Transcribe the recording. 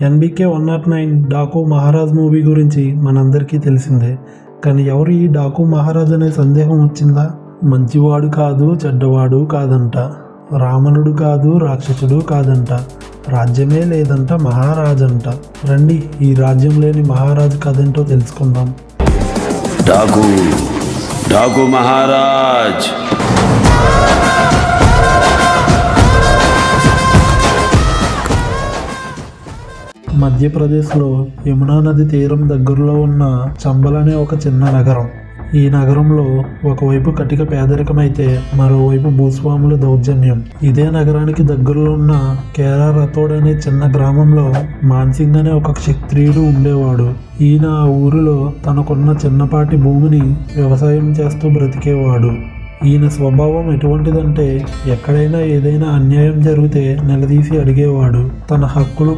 NBK 109 Daaku Maharaj movie గురించి మనందరికీ తెలిసిందే. కానీ ఎవరు ఈ డాకు మహారాజ్ అనే సందేహం వచ్చిందా? మంచివాడు కాదు, చెడ్డవాడు కాదంట, రావణుడు కాదు, రాక్షసుడు కాదంట, రాజ్యమే లేదంట, మహారాజంట. రండి ఈ రాజ్యం లేని మహారాజు కథేంటో తెలుసుకుందాం. డాకు మహారాజ్. మధ్యప్రదేశ్లో యమునా నది తీరం దగ్గరలో ఉన్న చంబల్ అనే ఒక చిన్న నగరం. ఈ నగరంలో ఒకవైపు కటిక పేదరికమైతే మరోవైపు భూస్వాముల దౌర్జన్యం. ఇదే నగరానికి దగ్గరలో ఉన్న కేరా రతోడ్ అనే చిన్న గ్రామంలో మాన్సింగ్ అనే ఒక క్షత్రియుడు ఉండేవాడు. ఈయన ఆ ఊరిలో తనకున్న చిన్నపాటి భూమిని వ్యవసాయం చేస్తూ బ్రతికేవాడు. ఈయన స్వభావం ఎటువంటిదంటే ఎక్కడైనా ఏదైనా అన్యాయం జరిగితే నిలదీసి అడిగేవాడు. తన హక్కుల